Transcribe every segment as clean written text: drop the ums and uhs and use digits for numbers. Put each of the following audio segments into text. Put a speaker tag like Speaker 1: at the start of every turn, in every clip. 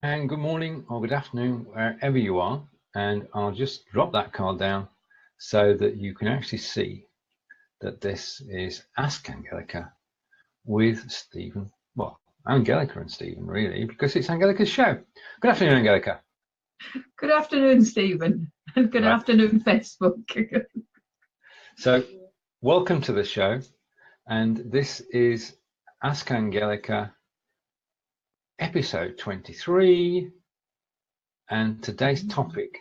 Speaker 1: And good morning or good afternoon, wherever you are. And I'll just drop that card down so that you can actually see that this is Ask Angelika with Stephen. Well, Angelika and Stephen, really, because it's Angelika's show. Good afternoon, Angelika.
Speaker 2: Good afternoon, Stephen. And good afternoon, Facebook.
Speaker 1: So, welcome to the show. And this is Ask Angelika, episode 23. And today's topic,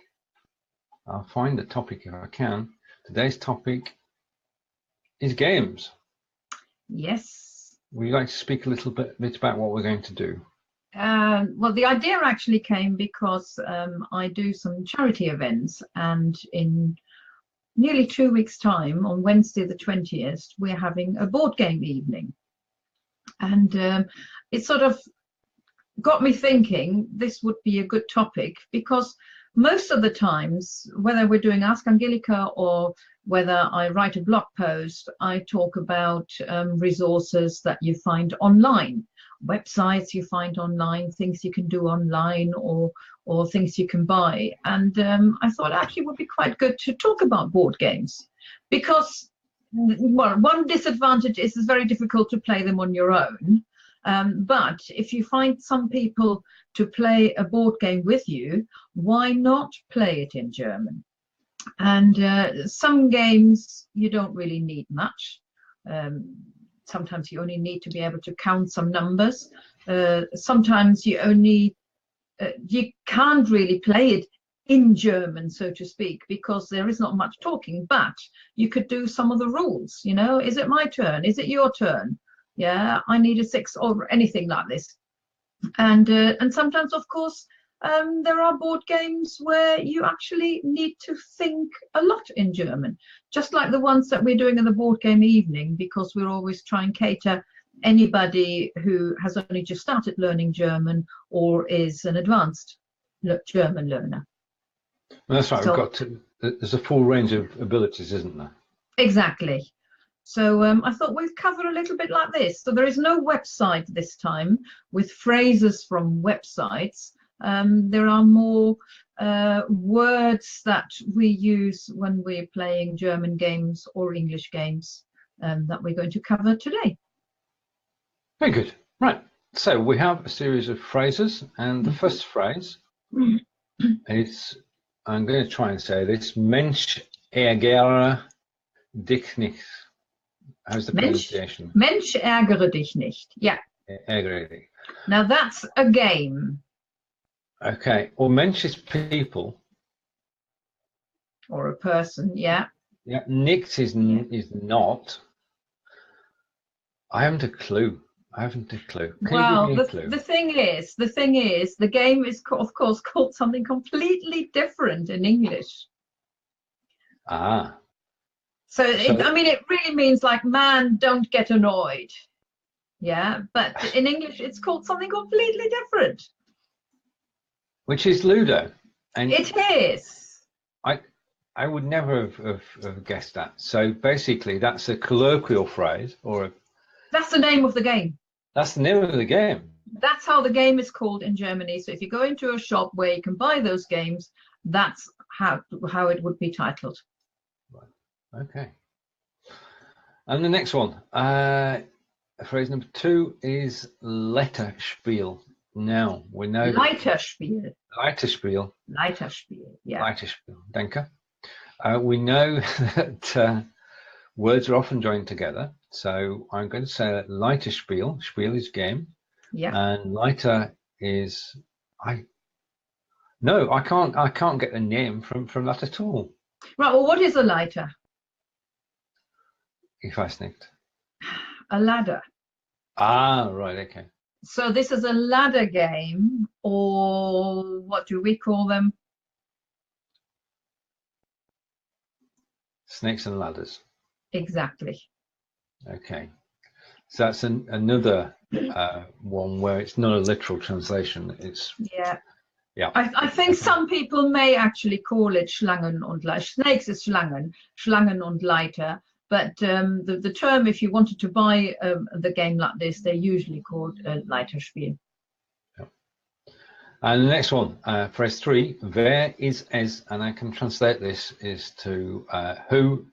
Speaker 1: I'll find the topic if I can. Today's topic is games.
Speaker 2: Yes.
Speaker 1: Would you like to speak a little bit about what we're going to do?
Speaker 2: Well, the idea actually came because I do some charity events, and in nearly 2 weeks' time, on Wednesday the 20th, we're having a board game evening. And it sort of got me thinking this would be a good topic, because most of the times, whether we're doing Ask Angelika or whether I write a blog post, I talk about resources that you find online, websites you find online, things you can do online, or things you can buy. And I thought actually it would be quite good to talk about board games, because well, one disadvantage is it's very difficult to play them on your own. But if you find some people to play a board game with you, why not play it in German? And some games you don't really need much. Sometimes you only need to be able to count some numbers. Sometimes you can't really play it in German, so to speak, because there is not much talking, but you could do some of the rules. You know, is it my turn? Is it your turn? Yeah, I need a 6 or anything like this. And sometimes, of course, there are board games where you actually need to think a lot in German, just like the ones that we're doing in the board game evening, because we're always trying to cater anybody who has only just started learning German or is an advanced German learner.
Speaker 1: Well, that's right. So, there's a full range of abilities, isn't there?
Speaker 2: Exactly. So I thought we'd cover a little bit like this. So there is no website this time with phrases from websites. There are more words that we use when we're playing German games or English games that we're going to cover today.
Speaker 1: Very good. Right. So we have a series of phrases, and the first phrase is, I'm going to try and say this, Mensch, ärgere, dich, nicht. How's the pronunciation?
Speaker 2: Mensch, ärgere, dich, nicht. Yeah.
Speaker 1: Ärgere dich.
Speaker 2: Now that's a game.
Speaker 1: Okay. Or Mensch is people.
Speaker 2: Or a person, yeah.
Speaker 1: Yeah. Nicht is not. I haven't a clue. Can
Speaker 2: well,
Speaker 1: you give me a clue?
Speaker 2: the thing is, the game is, of course, called something completely different in English.
Speaker 1: Ah.
Speaker 2: So I mean, it really means like, man, don't get annoyed. Yeah, but in English, it's called something completely different.
Speaker 1: Which is Ludo.
Speaker 2: And it is.
Speaker 1: I would never have guessed that. So basically, that's a colloquial phrase, or
Speaker 2: that's the name of the game.
Speaker 1: That's the name of the game.
Speaker 2: That's how the game is called in Germany. So if you go into a shop where you can buy those games, that's how it would be titled.
Speaker 1: Right. Okay. And the next one, phrase number 2 is Leiterspiel. Now we know
Speaker 2: Leiterspiel.
Speaker 1: Leiterspiel.
Speaker 2: Yeah.
Speaker 1: Leiterspiel. Danke. We know that words are often joined together. So I'm going to say that Leiterspiel. Spiel is game.
Speaker 2: Yeah.
Speaker 1: And Leiter is I can't get the name from that at all.
Speaker 2: Right. Well, what is a Leiter?
Speaker 1: Ich weiß nicht.
Speaker 2: A ladder.
Speaker 1: Ah, right. Okay.
Speaker 2: So this is a ladder game, or what do we call them?
Speaker 1: Snakes and ladders.
Speaker 2: Exactly.
Speaker 1: Okay. So that's another one where it's not a literal translation. It's yeah.
Speaker 2: I think some people may actually call it Schlangen und Leiter. Snakes is Schlangen und Leiter. But the term, if you wanted to buy the game like this, they're usually called Leiterspiel.
Speaker 1: Yeah. And the next one, phrase 3, wer ist es, and I can translate this is to who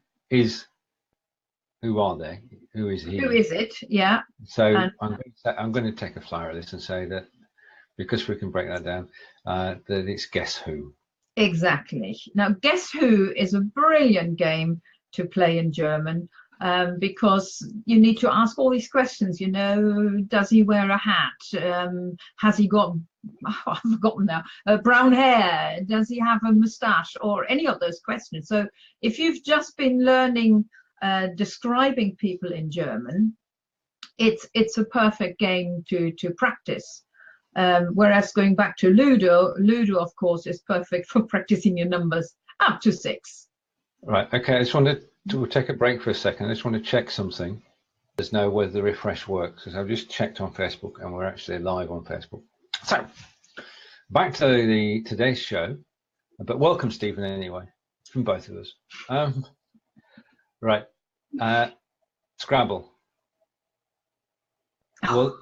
Speaker 1: are they? Who is he?
Speaker 2: Who is it? Yeah.
Speaker 1: So
Speaker 2: And
Speaker 1: I'm going to take a flyer of this and say that because we can break that down, that it's guess who.
Speaker 2: exactly. Now, guess who is a brilliant game to play in German. Because you need to ask all these questions, you know, does he wear a hat? Has he got, I've forgotten now, brown hair? Does he have a moustache? Or any of those questions. So if you've just been learning describing people in German, it's a perfect game to practice. Whereas going back to Ludo, of course, is perfect for practicing your numbers up to 6.
Speaker 1: Right, okay, I just wanted to take a break for a second. I just want to check something. There's no whether the refresh works, because I've just checked on Facebook and we're actually live on Facebook. So back to today's show, but welcome Stephen anyway, from both of us. Right, Scrabble. Well,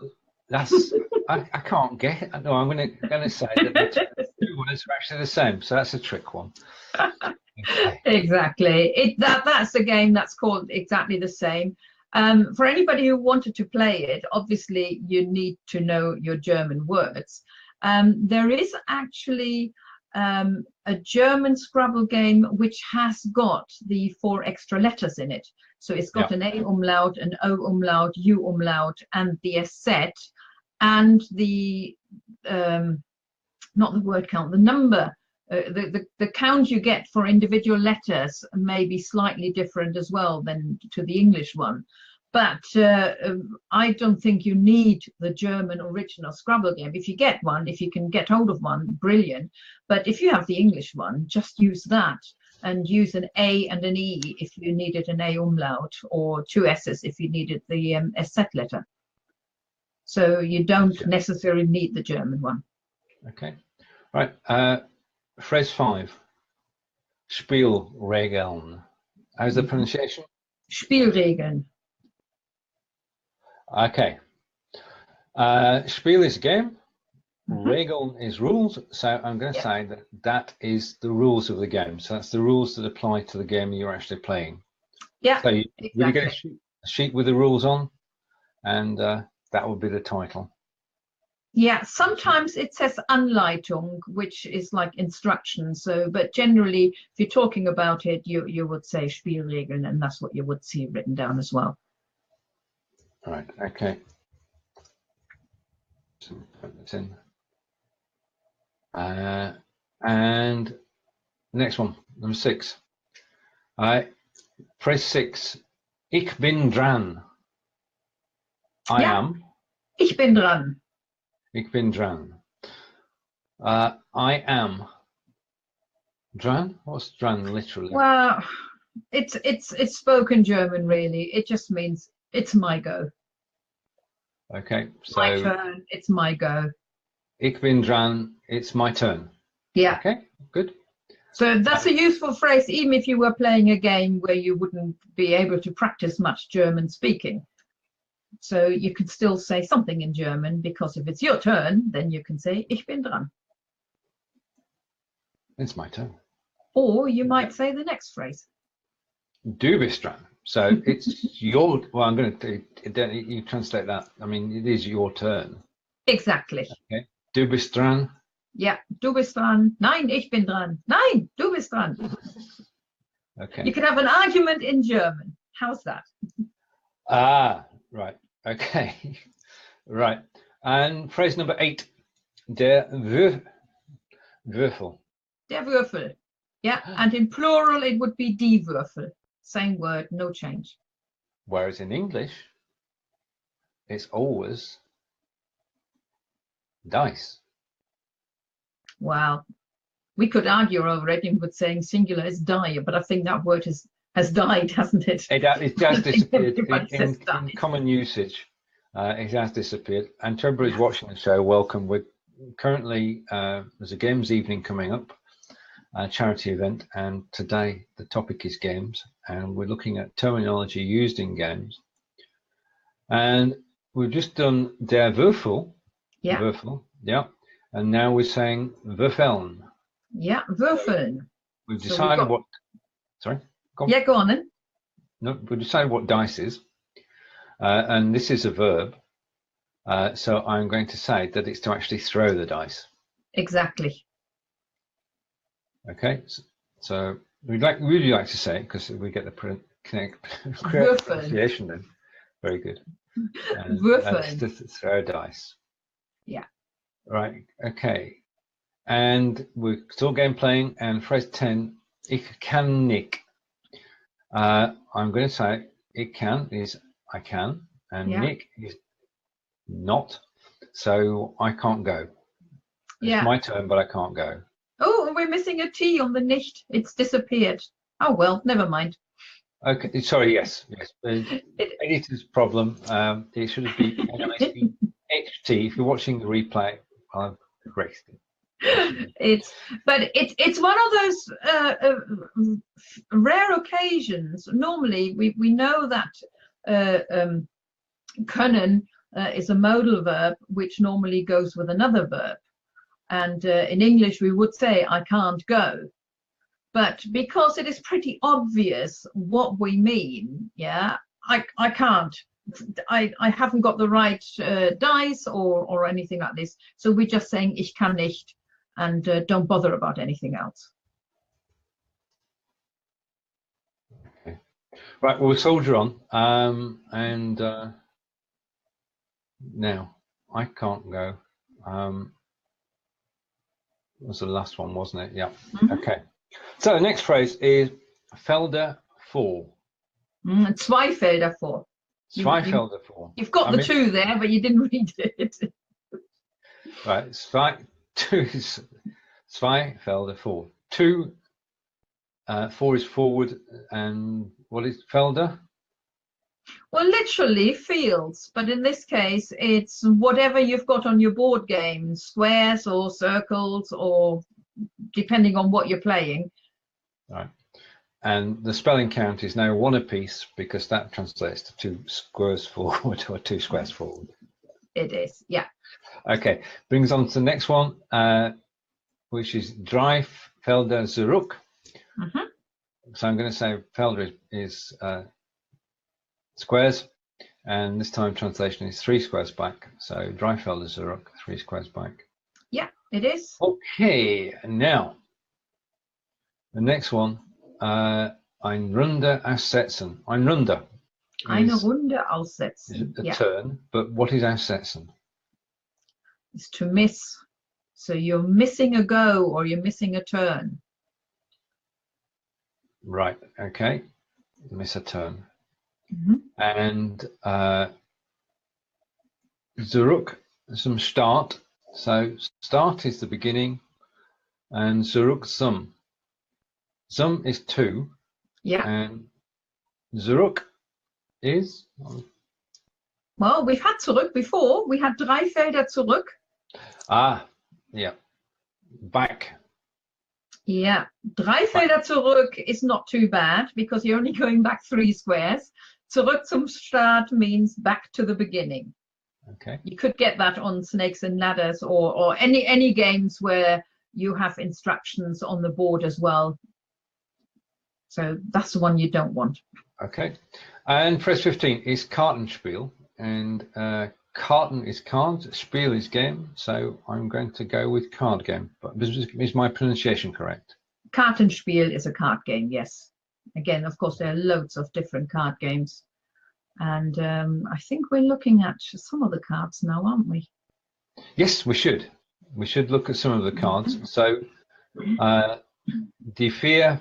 Speaker 1: that's I can't get it. No, I'm gonna say that the two words are actually the same, so that's a trick one. Okay.
Speaker 2: Exactly. That's a game that's called exactly the same. For anybody who wanted to play it, obviously you need to know your German words. There is actually a German Scrabble game which has got the 4 extra letters in it. So it's got an A umlaut, an O umlaut, U umlaut, and the SZ, and the not the word count, the number. The count you get for individual letters may be slightly different as well than to the English one. But I don't think you need the German original Scrabble game. If you get one, if you can get hold of one, brilliant. But if you have the English one, just use that and use an A and an E if you needed an A umlaut, or 2 S's if you needed the SZ letter. So you don't necessarily need the German one.
Speaker 1: Okay, right. Phrase 5, Spielregeln. How's the pronunciation?
Speaker 2: Spielregeln.
Speaker 1: Okay. Spiel is a game. Regeln is rules. So I'm going to say that is the rules of the game. So that's the rules that apply to the game you're actually playing.
Speaker 2: Yeah.
Speaker 1: So you really get a sheet with the rules on, and that would be the title. Yeah,
Speaker 2: sometimes it says Anleitung, which is like instructions. So, but generally, if you're talking about it, you would say Spielregeln, and that's what you would see written down as well.
Speaker 1: Right. Okay. So put this in. And next one, number 6. Phrase 6. Ich bin dran. I am.
Speaker 2: Ich bin dran.
Speaker 1: Ich bin dran. I am. Dran? What's dran literally?
Speaker 2: Well, it's spoken German really. It just means it's my go.
Speaker 1: Okay, so
Speaker 2: my turn. It's my go.
Speaker 1: Ich bin dran. It's my turn.
Speaker 2: Yeah.
Speaker 1: Okay, good.
Speaker 2: So that's a useful phrase, even if you were playing a game where you wouldn't be able to practice much German speaking. So you could still say something in German, because if it's your turn, then you can say Ich bin dran.
Speaker 1: It's my turn.
Speaker 2: Or you might say the next phrase.
Speaker 1: Du bist dran. So it's your. Well, I'm going to. You translate that. I mean, it is your turn.
Speaker 2: Exactly.
Speaker 1: Okay. Du bist dran.
Speaker 2: Yeah. Du bist dran. Nein, ich bin dran. Nein, du bist dran.
Speaker 1: Okay.
Speaker 2: You can have an argument in German. How's that?
Speaker 1: Ah, right. Okay. Right. And phrase number 8. Der Würfel.
Speaker 2: Der Würfel. Yeah. And in plural, it would be die Würfel. Same word, no change.
Speaker 1: Whereas in English, it's always dice.
Speaker 2: Wow. We could argue over it with saying singular is die, but I think that word has died, hasn't it?
Speaker 1: It has disappeared in common usage. It has disappeared. And to everybody who's watching the show, welcome. We're currently, there's a games evening coming up, a charity event, and today the topic is games, and we're looking at terminology used in games. And we've just done der Würfel.
Speaker 2: Yeah.
Speaker 1: Würfel, yeah. And now we're saying würfeln.
Speaker 2: Yeah, würfeln.
Speaker 1: We've decided what. Sorry.
Speaker 2: Go on. Yeah, go on then.
Speaker 1: No, we've decided what dice is, and this is a verb. So I'm going to say that it's to actually throw the dice.
Speaker 2: Exactly.
Speaker 1: Okay. So we'd really like to say it because we get the correct pronunciation then. Very good. Würfeln. To throw dice.
Speaker 2: Yeah.
Speaker 1: Right. Okay. And we're still game playing. And phrase 10, ich kann nicht. I'm going to say ich kann is I can, and nicht is not. So I can't go. It's my turn, but I can't go.
Speaker 2: Oh, we're missing a T on the nicht. It's disappeared. Oh well, never mind.
Speaker 1: Okay. Sorry. Yes. Editor's problem. It should be HT. If you're watching the replay, I've corrected it.
Speaker 2: It's one of those rare occasions. Normally we know that können is a modal verb which normally goes with another verb, and in English we would say I can't go, but because it is pretty obvious what we mean, I can't. I haven't got the right dice or anything like this, so we're just saying ich kann nicht, and don't bother about anything else.
Speaker 1: Okay. Right, we'll soldier on, and now I can't go. Was the last one, wasn't it? Yeah. Okay. So the next phrase is Felder vor.
Speaker 2: Zwei Felder vor.
Speaker 1: Zwei Felder vor.
Speaker 2: You've got the two there, but you didn't read it.
Speaker 1: Right. Zwei Felder vor. Two. Four is forward, and what is Felder?
Speaker 2: Well, literally fields, but in this case, it's whatever you've got on your board game, squares or circles, or depending on what you're playing.
Speaker 1: Right. And the spelling count is now one apiece because that translates to 2 squares forward or 2 squares forward.
Speaker 2: It is, yeah.
Speaker 1: Okay, brings on to the next one, which is drei Felder zurück. So I'm going to say Felder is squares, and this time translation is 3 squares back. So drei Felder zurück, 3 squares back.
Speaker 2: Yeah, it is.
Speaker 1: Okay, now the next one. Eine Runde aussetzen. Eine Runde.
Speaker 2: Eine Runde aussetzen.
Speaker 1: Is a turn, but what is aussetzen?
Speaker 2: It's to miss. So you're missing a go or you're missing a turn.
Speaker 1: Right. Okay. Miss a turn. And zurück, some start. So start is the beginning, and zurück zum. Zum is 2.
Speaker 2: Yeah.
Speaker 1: And zurück is?
Speaker 2: Well, we've had zurück before. We had drei Felder zurück.
Speaker 1: Ah, yeah. Back.
Speaker 2: Yeah. Drei Felder zurück is not too bad because you're only going back 3 squares. Zurück zum Start means back to the beginning.
Speaker 1: Okay.
Speaker 2: You could get that on Snakes and Ladders or any games where you have instructions on the board as well. So that's the one you don't want.
Speaker 1: Okay. And phrase 15 is Kartenspiel. And Karten is card, Spiel is game. So I'm going to go with card game. But is my pronunciation correct?
Speaker 2: Kartenspiel is a card game, yes. Again, of course, there are loads of different card games. And I think we're looking at some of the cards now, aren't we?
Speaker 1: Yes, we should. We should look at some of the cards. So die vier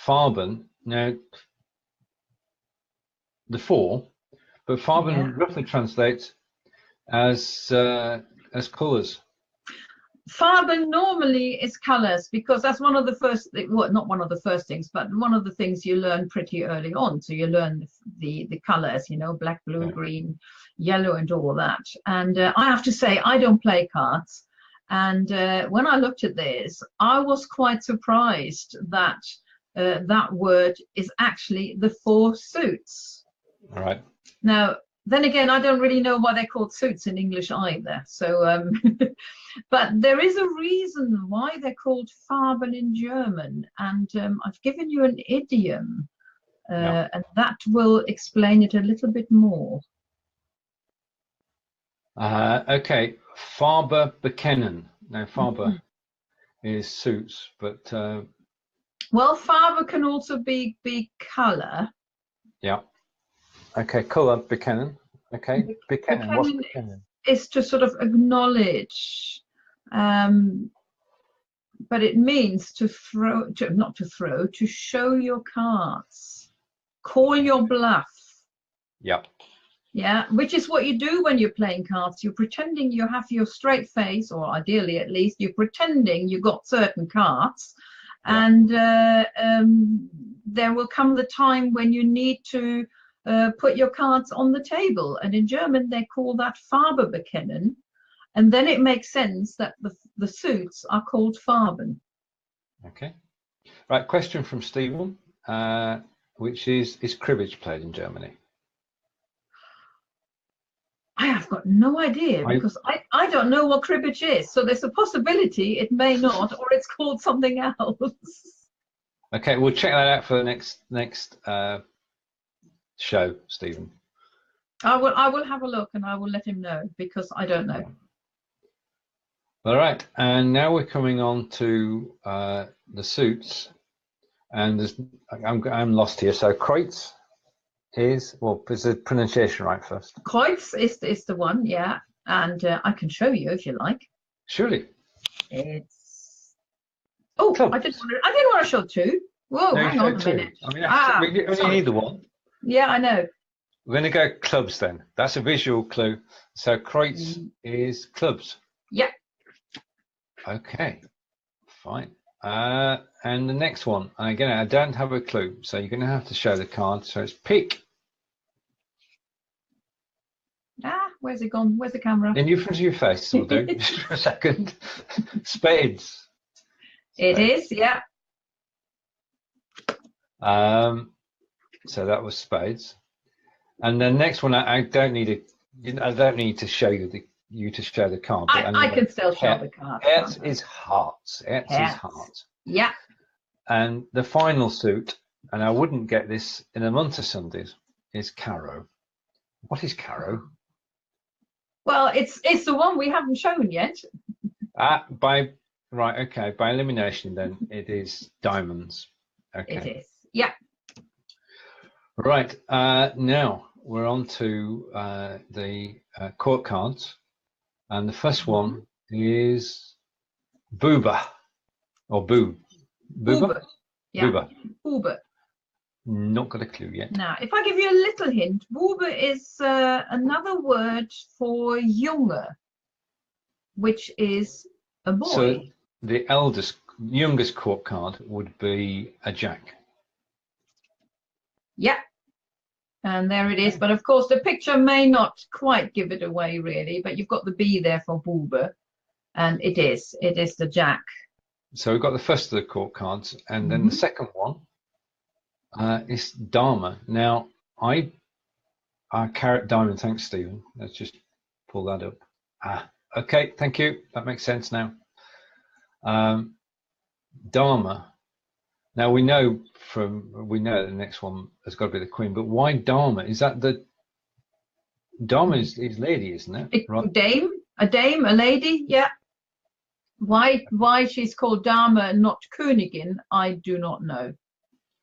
Speaker 1: Farben, now the 4, but Farben roughly translates as colours.
Speaker 2: Farben normally is colours because that's one of the first, well, not one of the first things, but one of the things you learn pretty early on. So you learn the colours, you know, black, blue, green, yellow, and all that. And I have to say, I don't play cards. And when I looked at this, I was quite surprised that that word is actually the 4 suits.
Speaker 1: All right.
Speaker 2: Now, then again, I don't really know why they're called suits in English either. So, but there is a reason why they're called Farben in German, and I've given you an idiom, and that will explain it a little bit more.
Speaker 1: Okay, Farbe, bekennen. Now, Farbe is suits, but
Speaker 2: well, Farbe can also be colour.
Speaker 1: Yeah. Okay, colour, bekennen. Okay, bekennen. What's bekennen?
Speaker 2: Is to sort of acknowledge, but it means to throw, not to throw, to show your cards, call your bluff.
Speaker 1: Yep.
Speaker 2: Yeah, which is what you do when you're playing cards. You're pretending you have your straight face, or ideally at least, you're pretending you got certain cards. And there will come the time when you need to put your cards on the table. And in German, they call that Farbe bekennen. And then it makes sense that the suits are called Farben.
Speaker 1: Okay. Right, question from Stephen, which is cribbage played in Germany?
Speaker 2: I have got no idea, because I don't know what cribbage is. So there's a possibility it may not, or it's called something else. Okay,
Speaker 1: we'll check that out for the next show, Stephen.
Speaker 2: I will have a look, and I will let him know, because I don't know.
Speaker 1: All right, and now we're coming on to the suits, and I'm lost here. So Kreuz is, well, is the pronunciation right first?
Speaker 2: Kreuz is the one, yeah, and I can show you if you like.
Speaker 1: Surely.
Speaker 2: It's clubs. I didn't want to show two. Whoa, no, hang on a minute.
Speaker 1: I mean, we only need the one.
Speaker 2: Yeah, I know.
Speaker 1: We're going to go clubs then. That's a visual clue. So Kreuz is clubs.
Speaker 2: Yeah.
Speaker 1: Okay, fine. And the next one, again, I don't have a clue, so you're going to have to show the card. So it's pick.
Speaker 2: Where's it gone? Where's the camera?
Speaker 1: In front of your face, will do. Just for a second. Spades.
Speaker 2: It is, yeah.
Speaker 1: So that was spades. And the next one, I don't need to show you to show the card. But
Speaker 2: I can still show the card.
Speaker 1: Herz is hearts. Herz is heart.
Speaker 2: Yeah.
Speaker 1: And the final suit, and I wouldn't get this in a month of Sundays, is Caro. What is Caro?
Speaker 2: Well, it's the one we haven't shown yet.
Speaker 1: By elimination, then it is diamonds. Okay.
Speaker 2: It is. Yeah.
Speaker 1: Right. Now we're on to the court cards, and the first one is Booba or Boo. Booba.
Speaker 2: Yeah.
Speaker 1: Booba.
Speaker 2: Booba.
Speaker 1: Not got a clue yet.
Speaker 2: Now, if I give you a little hint, Booba is another word for Junge, which is a boy.
Speaker 1: So the youngest court card would be a jack.
Speaker 2: Yeah. And there it is. But of course, the picture may not quite give it away, really. But you've got the B there for Booba. And it is the jack. So
Speaker 1: we've got the first of the court cards. And then the second one is Dama. Now, I carrot diamond. Thanks, Stephen. Let's just pull that up. Okay, thank you. That makes sense now. Dama. Now we know the next one has got to be the queen, but why Dama? Is that the Dama is lady, isn't it? Right.
Speaker 2: A dame, a lady, yeah. Why she's called Dama and not Königin, I do not know.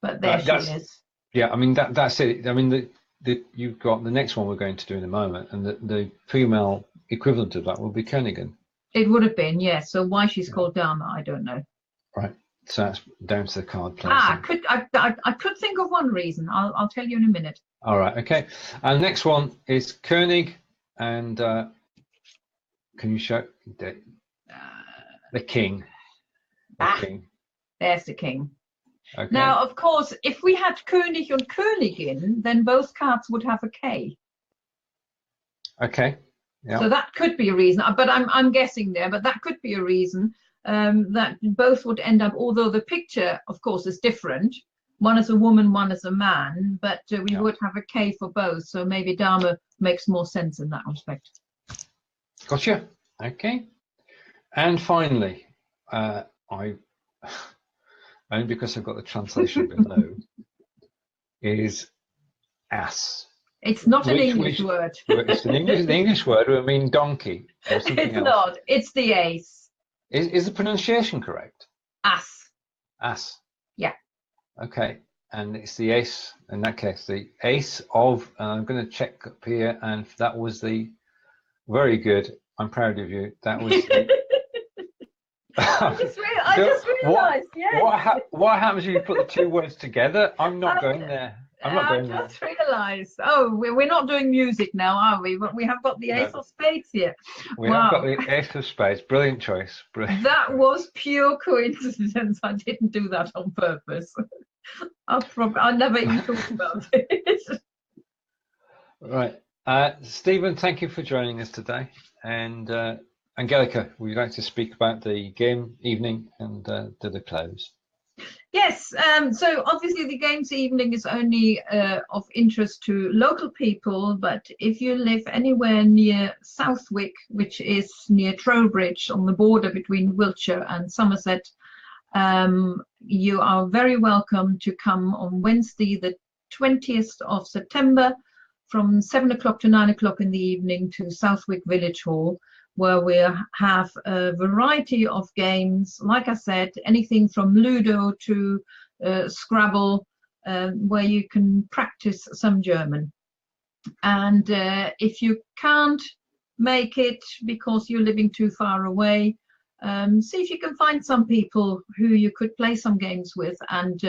Speaker 2: But there she is. Yeah,
Speaker 1: I mean that's it. I mean you've got the next one we're going to do in a moment, and the female equivalent of that will be Königin.
Speaker 2: It would have been, yes. So why she's called Dama, I don't know.
Speaker 1: Right. So that's down to the card players.
Speaker 2: I could think of one reason. I'll tell you in a minute.
Speaker 1: All right. Okay. And next one is König, and can you show the king? King.
Speaker 2: There's the king.
Speaker 1: Okay.
Speaker 2: Now, of course, if we had König and Königin, then both cards would have a K.
Speaker 1: Okay. Yeah.
Speaker 2: So that could be a reason, but I'm guessing there. But that could be a reason that both would end up. Although the picture, of course, is different. One is a woman, one is a man, but we would have a K for both. So maybe Dame makes more sense in that respect.
Speaker 1: Gotcha. Okay. And finally, only because I've got the translation below, is ass.
Speaker 2: It's not an English word.
Speaker 1: It's an English word. I mean donkey or something
Speaker 2: It's
Speaker 1: else.
Speaker 2: not. It's the ace.
Speaker 1: Is the pronunciation correct?
Speaker 2: Ass.
Speaker 1: Ass.
Speaker 2: Yeah.
Speaker 1: Okay. And it's the ace, in that case, the ace of, I'm going to check up here, and that was the, very good. I'm proud of you. That was the,
Speaker 2: I just realised, yes.
Speaker 1: What happens if you put the two words together? I'm not going there. I'm not going there.
Speaker 2: I just realised. Oh, we're not doing music now, are we? But we have got the ace of spades here.
Speaker 1: We have got the ace of spades. Brilliant choice. Brilliant.
Speaker 2: That was pure coincidence. I didn't do that on purpose. I never even thought about it.
Speaker 1: Right. Stephen, thank you for joining us today. And Angelika, would you like to speak about the game evening and to the close?
Speaker 2: Yes, so obviously the games evening is only of interest to local people, but if you live anywhere near Southwick, which is near Trowbridge on the border between Wiltshire and Somerset, you are very welcome to come on Wednesday the 20th of September from 7 o'clock to 9 o'clock in the evening to Southwick Village Hall, where we have a variety of games, like I said, anything from Ludo to Scrabble, where you can practice some German. And if you can't make it because you're living too far away, see if you can find some people who you could play some games with and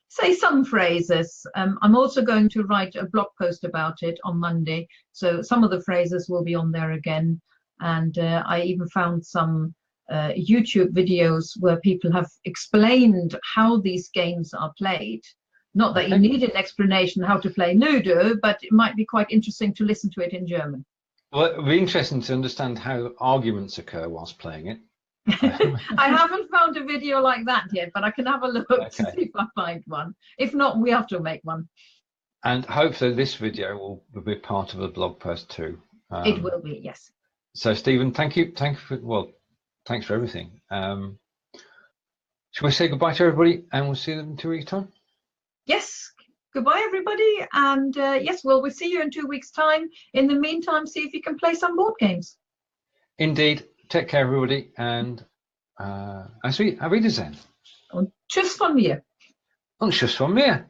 Speaker 2: say some phrases. I'm also going to write a blog post about it on Monday, so some of the phrases will be on there again. And I even found some YouTube videos where people have explained how these games are played. Not that you need an explanation how to play Ludo, but it might be quite interesting to listen to it in German.
Speaker 1: Well, it would be interesting to understand how arguments occur whilst playing it.
Speaker 2: I haven't found a video like that yet, but I can have a look to see if I find one. If not, we have to make one. And
Speaker 1: hopefully this video will be part of the blog post too.
Speaker 2: It will be, yes.
Speaker 1: So Stephen, thank you for, well, thanks for everything. Shall we say goodbye to everybody and we'll see them in 2 weeks' time?
Speaker 2: Yes, goodbye everybody, and yes, well, we'll see you in 2 weeks' time. In the meantime, see if you can play some board games.
Speaker 1: Indeed. Take care everybody, and auf Wiedersehen.
Speaker 2: Und tschüss von mir.
Speaker 1: Und tschüss von mir.